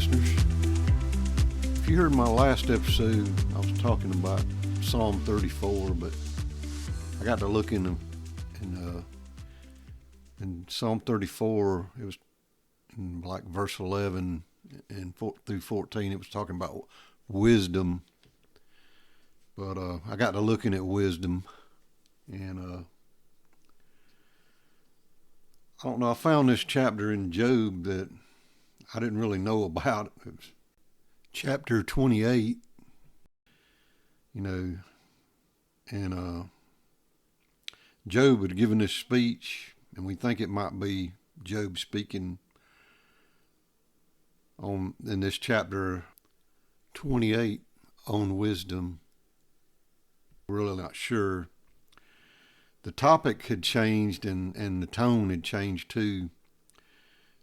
listeners. If you heard my last episode, I was talking about Psalm 34, but I got to look in Psalm 34. It was in like verse 11 and through 14. It was talking about wisdom, but I got to looking at wisdom, and I don't know. I found this chapter in Job that I didn't really know about. It was chapter 28, and Job had given this speech, and we think it might be Job speaking in this chapter 28 on wisdom. We're really not sure. The topic had changed and the tone had changed too,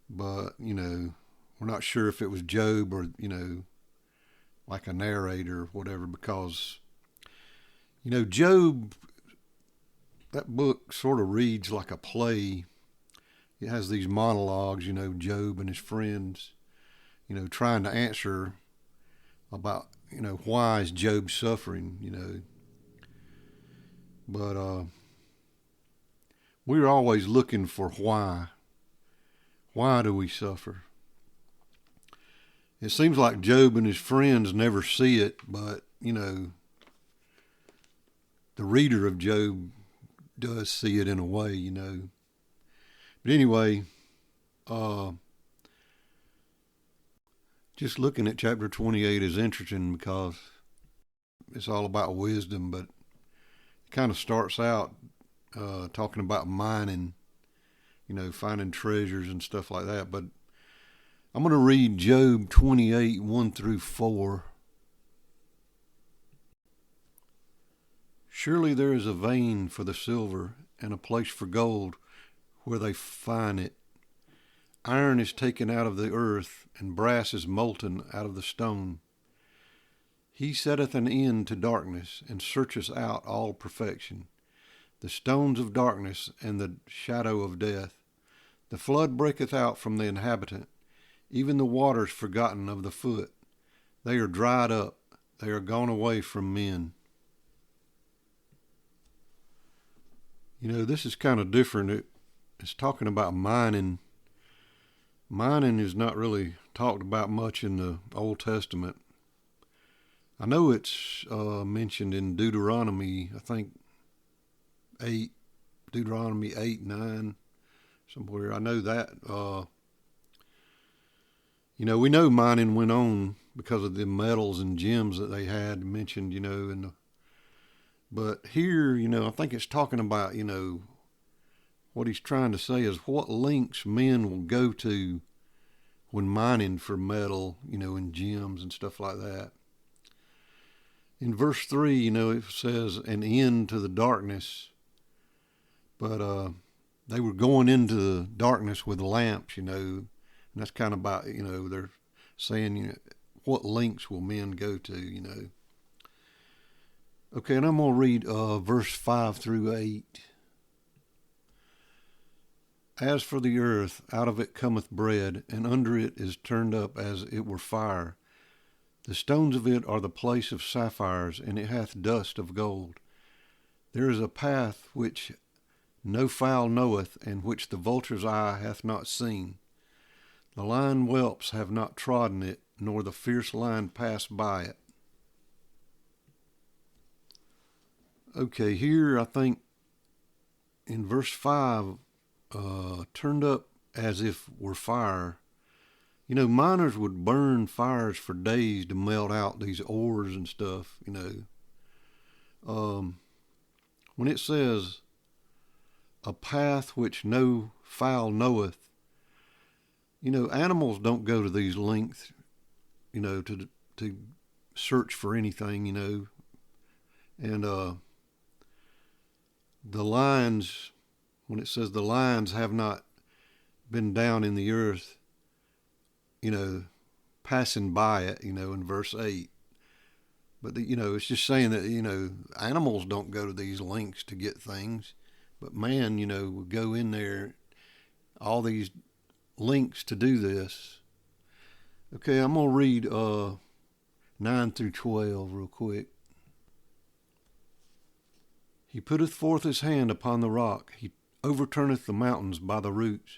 but, we're not sure if it was Job or, like a narrator or whatever, because, Job, that book sort of reads like a play. It has these monologues, Job and his friends, trying to answer about, why is Job suffering, but, we're always looking for why. Why do we suffer? It seems like Job and his friends never see it, but, the reader of Job does see it in a way, But anyway, just looking at chapter 28 is interesting because it's all about wisdom, but it kind of starts out talking about mining, finding treasures and stuff like that. But I'm going to read Job 28, 1 through 4. Surely there is a vein for the silver and a place for gold where they find it. Iron is taken out of the earth and brass is molten out of the stone. He setteth an end to darkness and searcheth out all perfection. The stones of darkness and the shadow of death. The flood breaketh out from the inhabitant, even the waters forgotten of the foot. They are dried up, they are gone away from men. This is kind of different. It's talking about mining. Mining is not really talked about much in the Old Testament. I know it's mentioned in Deuteronomy, I think, Deuteronomy 8, 9, somewhere. I know that. We know mining went on because of the metals and gems that they had mentioned, but here, I think it's talking about, what he's trying to say is what lengths men will go to when mining for metal, and gems and stuff like that. In verse 3, it says an end to the darkness. But they were going into the darkness with lamps, and that's kind of about, they're saying, what lengths will men go to, Okay, and I'm going to read verse 5 through 8. As for the earth, out of it cometh bread, and under it is turned up as it were fire. The stones of it are the place of sapphires, and it hath dust of gold. There is a path which no fowl knoweth, and which the vulture's eye hath not seen. The lion whelps have not trodden it, nor the fierce lion passed by it. Okay, here I think in verse 5, turned up as if were fire. Miners would burn fires for days to melt out these ores and stuff, When it says, a path which no fowl knoweth. Animals don't go to these lengths, to search for anything, and the lions, when it says the lions have not been down in the earth, passing by it, in verse 8. But, it's just saying that, animals don't go to these lengths to get things. But man, would go in there, all these lengths to do this. Okay, I'm going to read 9 through 12 real quick. He putteth forth his hand upon the rock. He overturneth the mountains by the roots.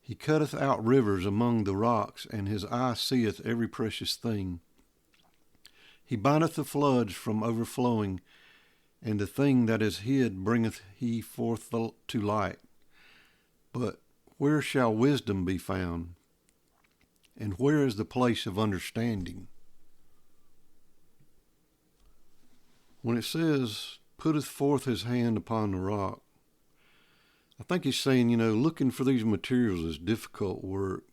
He cutteth out rivers among the rocks, and his eye seeth every precious thing. He bindeth the floods from overflowing, and the thing that is hid bringeth he forth to light. But where shall wisdom be found? And where is the place of understanding? When it says, putteth forth his hand upon the rock, I think he's saying, looking for these materials is difficult work.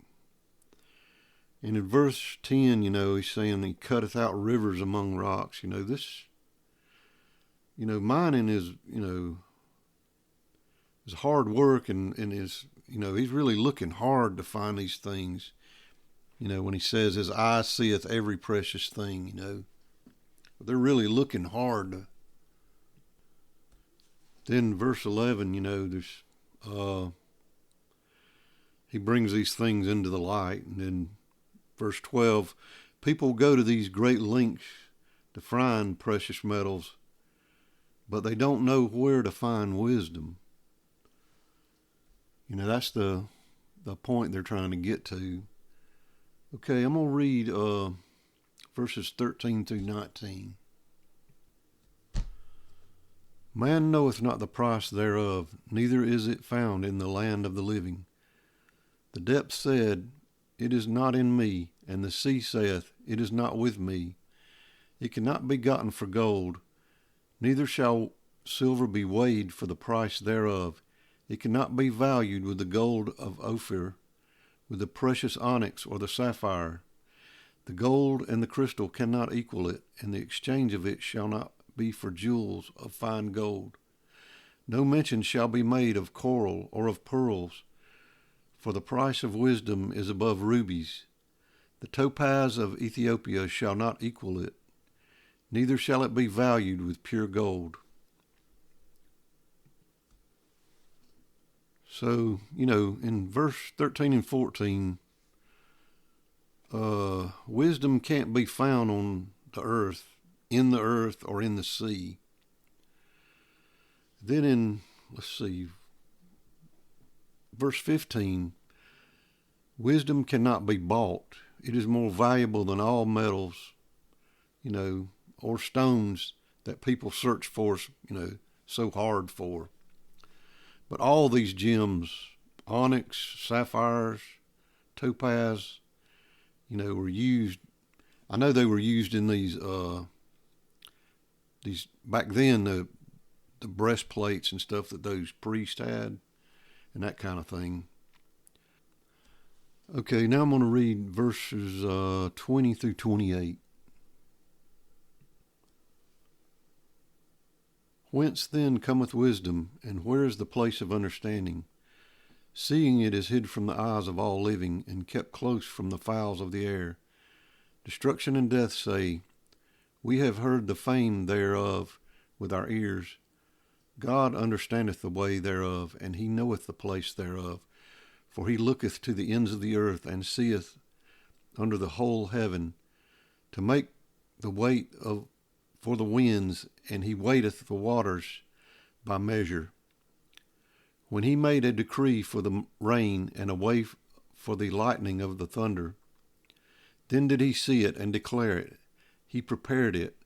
And in verse 10, he's saying he cutteth out rivers among rocks. Mining is hard work and is, he's really looking hard to find these things. When he says his eye seeth every precious thing, they're really looking hard. Then verse 11, there's, he brings these things into the light. And then verse 12, people go to these great lengths to find precious metals, but they don't know where to find wisdom. That's the point they're trying to get to. Okay, I'm going to read verses 13 through 19. Man knoweth not the price thereof, neither is it found in the land of the living. The depth said, it is not in me, and the sea saith, it is not with me. It cannot be gotten for gold, neither shall silver be weighed for the price thereof. It cannot be valued with the gold of Ophir, with the precious onyx or the sapphire. The gold and the crystal cannot equal it, and the exchange of it shall not be for jewels of fine gold. No mention shall be made of coral or of pearls, for the price of wisdom is above rubies. The topaz of Ethiopia shall not equal it, neither shall it be valued with pure gold. So, in verse 13 and 14, wisdom can't be found on the earth, in the earth, or in the sea. Then in, verse 15, wisdom cannot be bought. It is more valuable than all metals, or stones that people search for, so hard for. But all these gems, onyx, sapphires, topaz, were used. I know they were used in these back then, the breastplates and stuff that those priests had and that kind of thing. Okay, now I'm going to read verses 20 through 28. Whence then cometh wisdom, and where is the place of understanding? Seeing it is hid from the eyes of all living, and kept close from the fowls of the air. Destruction and death say, we have heard the fame thereof with our ears. God understandeth the way thereof, and he knoweth the place thereof. For he looketh to the ends of the earth, and seeth under the whole heaven, to make the weight for the winds, and he weighteth the waters by measure. When he made a decree for the rain, and a way for the lightning of the thunder, then did he see it and declare it. He prepared it,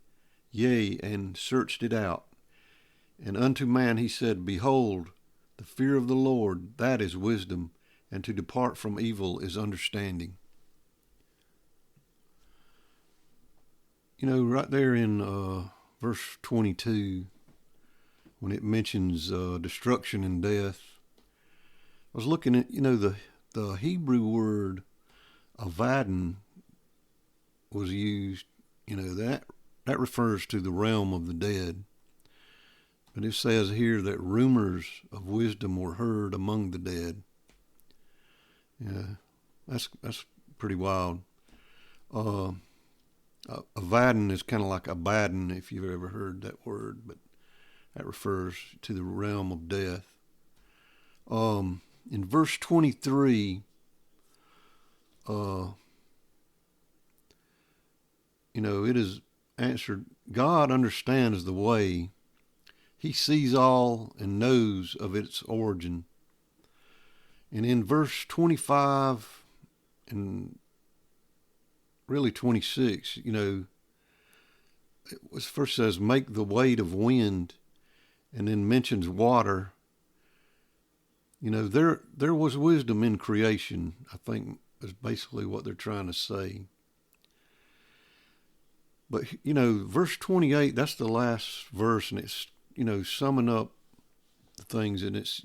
yea, and searched it out. And unto man he said, behold, the fear of the Lord, that is wisdom, and to depart from evil is understanding. Right there in verse 22, when it mentions destruction and death, I was looking at, the Hebrew word Avadan was used, that refers to the realm of the dead. But it says here that rumors of wisdom were heard among the dead. Yeah, that's pretty wild. Avadan is kind of like Abaddon, if you've ever heard that word, but that refers to the realm of death. In verse 23, uh, it is answered. God understands the way. He sees all and knows of its origin. And in verse 25 and really 26, it first says, make the weight of wind, and then mentions water. There was wisdom in creation, I think is basically what they're trying to say. But, verse 28, that's the last verse, and it's, summing up the things, and it's,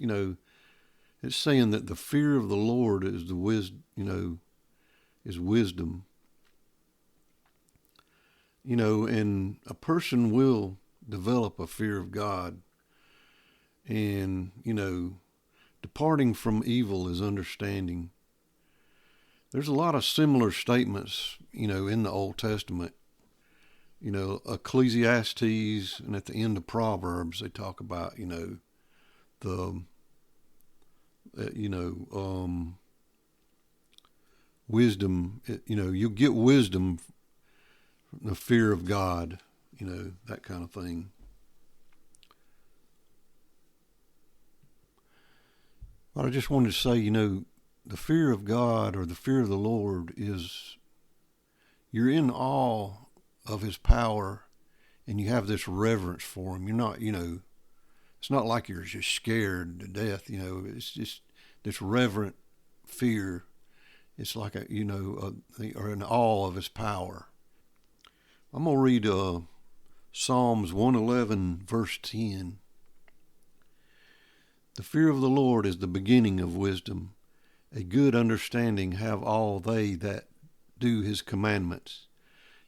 it's saying that the fear of the Lord is is wisdom. And a person will develop a fear of God. And, departing from evil is understanding. There's a lot of similar statements, in the Old Testament. Ecclesiastes, and at the end of Proverbs, they talk about, wisdom. You'll get wisdom from the fear of God, that kind of thing. But I just wanted to say, the fear of God or the fear of the Lord is, you're in awe of his power, and you have this reverence for him. You're not, it's not like you're just scared to death, it's just this reverent fear. It's like or in awe of his power. I'm going to read Psalms 111, verse 10. The fear of the Lord is the beginning of wisdom. A good understanding have all they that do his commandments.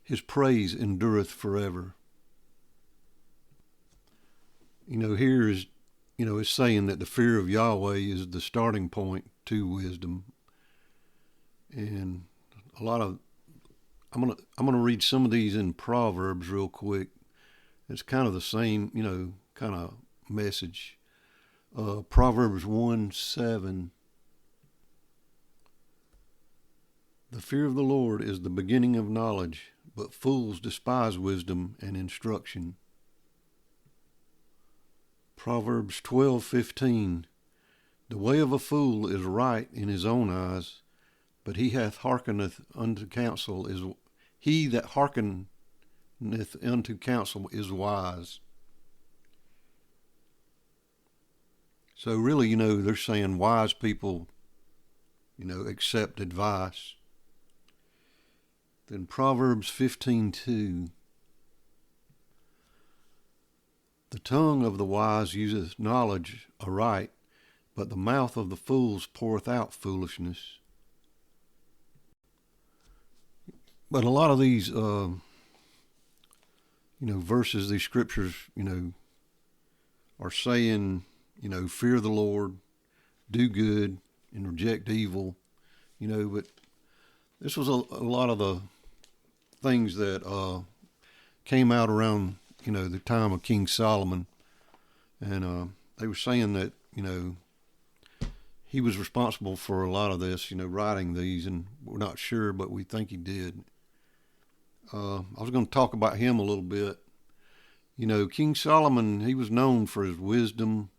His praise endureth forever. Here is, it's saying that the fear of Yahweh is the starting point to wisdom. And I'm gonna read some of these in Proverbs real quick. It's kind of the same, kind of message. Proverbs 1:7. The fear of the Lord is the beginning of knowledge, but fools despise wisdom and instruction. Proverbs 12:15. The way of a fool is right in his own eyes, but he that hearkeneth unto counsel is wise. So really, they're saying wise people, accept advice. Then Proverbs 15:2. The tongue of the wise useth knowledge aright, but the mouth of the fools poureth out foolishness. But a lot of these, verses, these scriptures, are saying, fear the Lord, do good, and reject evil, but this was a lot of the things that came out around, the time of King Solomon. And they were saying that, he was responsible for a lot of this, writing these, and we're not sure, but we think he did. I was going to talk about him a little bit. King Solomon, he was known for his wisdom,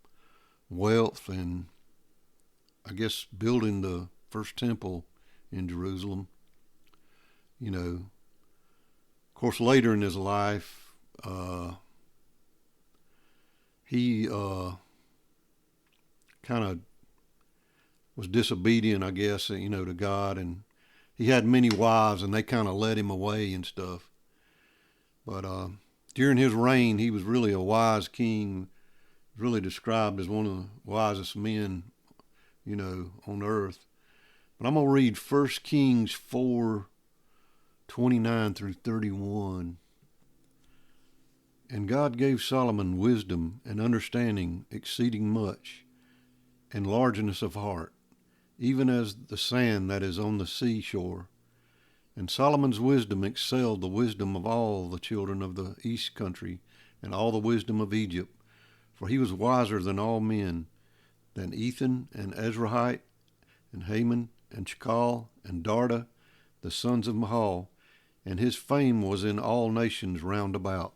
wealth, and I guess building the first temple in Jerusalem. Of course, later in his life, he kind of was disobedient, I guess, to God, and he had many wives, and they kind of led him away and stuff. But during his reign, he was really a wise king, really described as one of the wisest men, on earth. But I'm going to read 1 Kings 4:29 through 31. And God gave Solomon wisdom and understanding exceeding much, and largeness of heart, even as the sand that is on the seashore. And Solomon's wisdom excelled the wisdom of all the children of the east country, and all the wisdom of Egypt, for he was wiser than all men, than Ethan and Ezrahite and Haman and Chakal, and Darda, the sons of Mahal, and his fame was in all nations round about.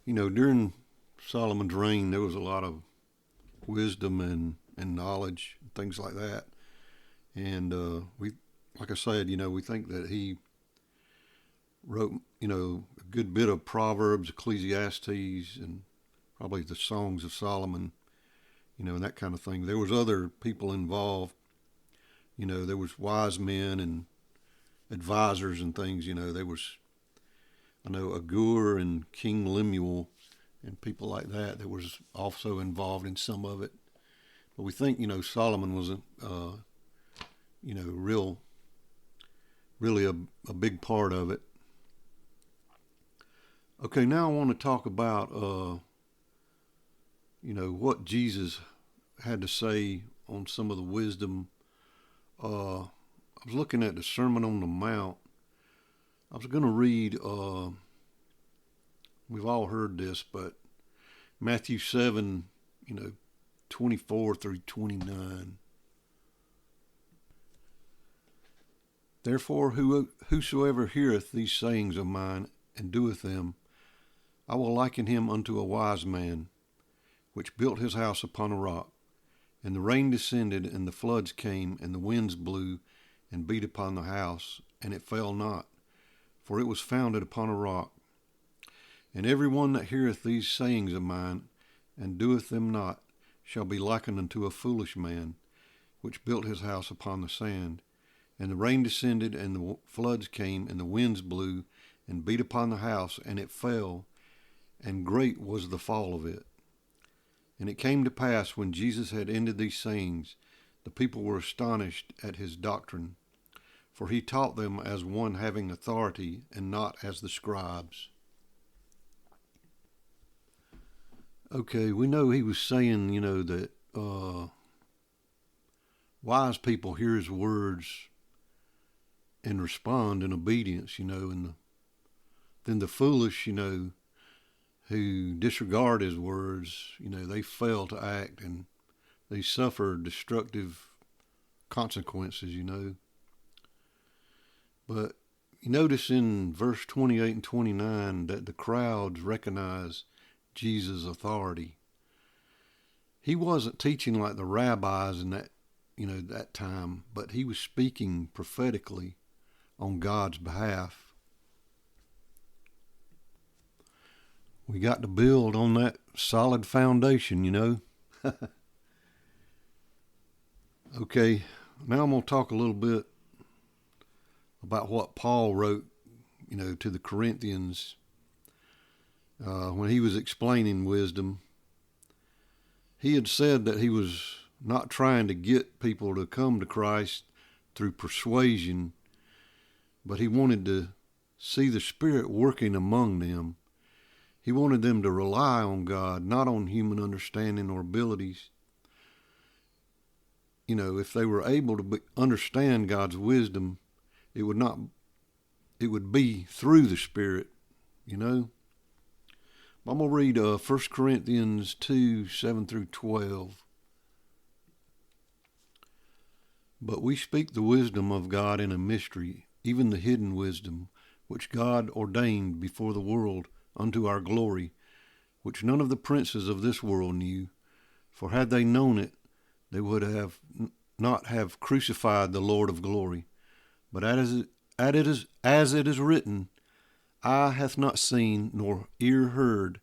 During Solomon's reign, there was a lot of wisdom and knowledge, and things like that. And like I said, we think that he wrote, a good bit of Proverbs, Ecclesiastes, and probably the Songs of Solomon, and that kind of thing. There was other people involved. There was wise men and advisors and things. There was, Agur and King Lemuel and people like that was also involved in some of it. But we think, Solomon was really a big part of it. Okay, now I want to talk about, what Jesus had to say on some of the wisdom. I was looking at the Sermon on the Mount. I was going to read, we've all heard this, but Matthew 7, 24 through 29. Therefore, whosoever heareth these sayings of mine and doeth them, I will liken him unto a wise man, which built his house upon a rock. And the rain descended, and the floods came, and the winds blew, and beat upon the house, and it fell not, for it was founded upon a rock. And every one that heareth these sayings of mine, and doeth them not, shall be likened unto a foolish man, which built his house upon the sand. And the rain descended, and the floods came, and the winds blew, and beat upon the house, and it fell, and great was the fall of it. And it came to pass, when Jesus had ended these sayings, the people were astonished at his doctrine, for he taught them as one having authority, and not as the scribes. Okay, we know he was saying, that wise people hear his words and respond in obedience, and then the foolish, who disregard his words, they fail to act and they suffer destructive consequences, But you notice in verse 28 and 29 that the crowds recognize Jesus' authority. He wasn't teaching like the rabbis in that time, but he was speaking prophetically on God's behalf. We got to build on that solid foundation, Okay, now I'm going to talk a little bit about what Paul wrote, to the Corinthians when he was explaining wisdom. He had said that he was not trying to get people to come to Christ through persuasion, but he wanted to see the Spirit working among them. He wanted them to rely on God, not on human understanding or abilities. If they were able to understand God's wisdom, it would be through the Spirit, I'm going to read 1 Corinthians 2, 7 through 12. But we speak the wisdom of God in a mystery, even the hidden wisdom, which God ordained before the world unto our glory, which none of the princes of this world knew. For had they known it, they would have not have crucified the Lord of glory. But as it is written, eye hath not seen, nor ear heard,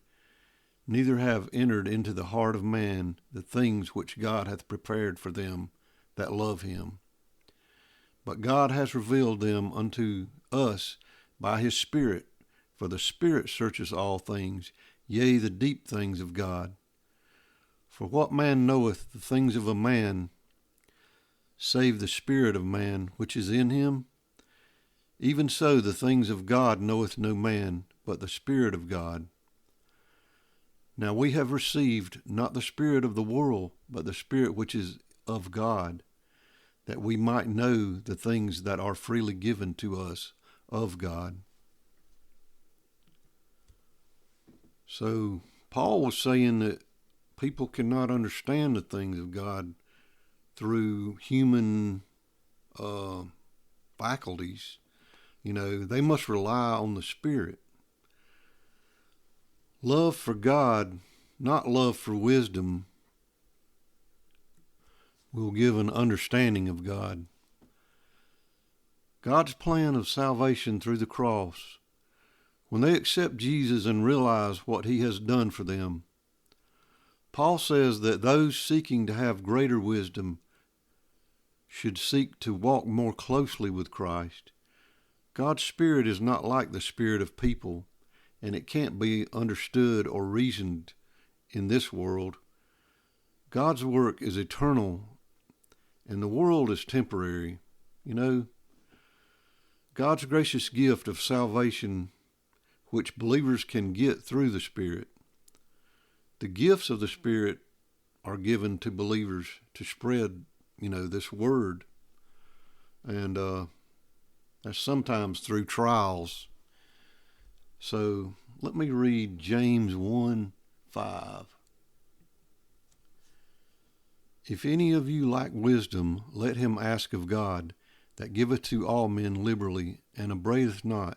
neither have entered into the heart of man the things which God hath prepared for them that love him. But God has revealed them unto us by his Spirit, for the Spirit searcheth all things, yea, the deep things of God. For what man knoweth the things of a man, save the spirit of man which is in him? Even so the things of God knoweth no man, but the Spirit of God. Now we have received not the spirit of the world, but the Spirit which is of God, that we might know the things that are freely given to us of God. So Paul was saying that people cannot understand the things of God through human faculties. They must rely on the Spirit. Love for God, not love for wisdom, will give an understanding of God. God's plan of salvation through the cross, when they accept Jesus and realize what he has done for them, Paul says that those seeking to have greater wisdom should seek to walk more closely with Christ. God's Spirit is not like the spirit of people, and it can't be understood or reasoned in this world. God's work is eternal, and the world is temporary. God's gracious gift of salvation, which believers can get through the Spirit. The gifts of the Spirit are given to believers to spread, this word. And that's sometimes through trials. So let me read James 1:5. If any of you lack wisdom, let him ask of God, that giveth to all men liberally, and upbraideth not,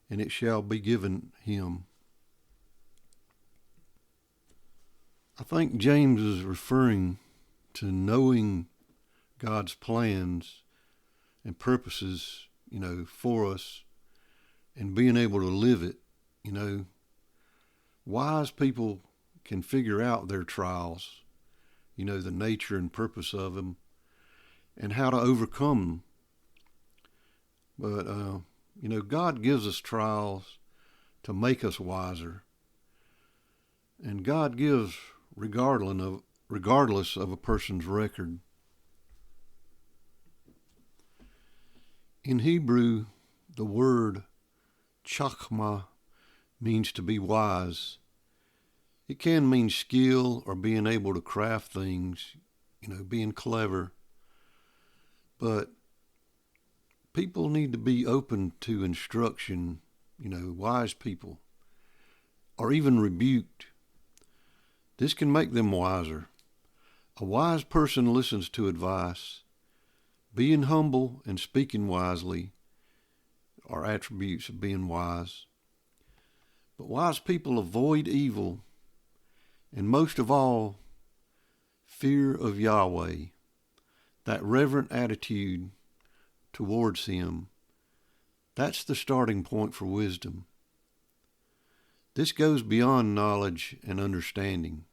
and it shall be given him. I think James is referring to knowing God's plans and purposes, for us, and being able to live it. Wise people can figure out their trials, the nature and purpose of them, and how to overcome them. But, God gives us trials to make us wiser. And God gives regardless of a person's record. In Hebrew, the word chachma means to be wise. It can mean skill or being able to craft things, being clever. But people need to be open to instruction, wise people, or even rebuked. This can make them wiser. A wise person listens to advice. Being humble and speaking wisely are attributes of being wise. But wise people avoid evil, and most of all, fear of Yahweh, that reverent attitude towards him. That's the starting point for wisdom. This goes beyond knowledge and understanding.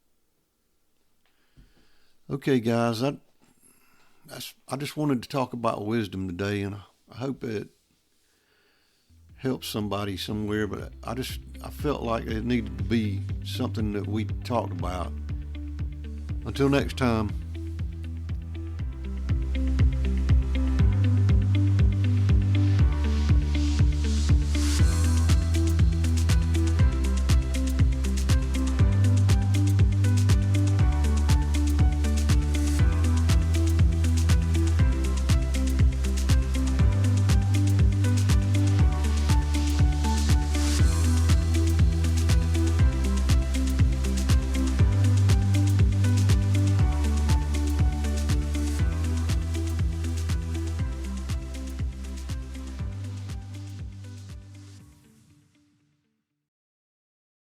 Okay, guys, I just wanted to talk about wisdom today, and I hope it helps somebody somewhere, but I felt like it needed to be something that we talked about. Until next time.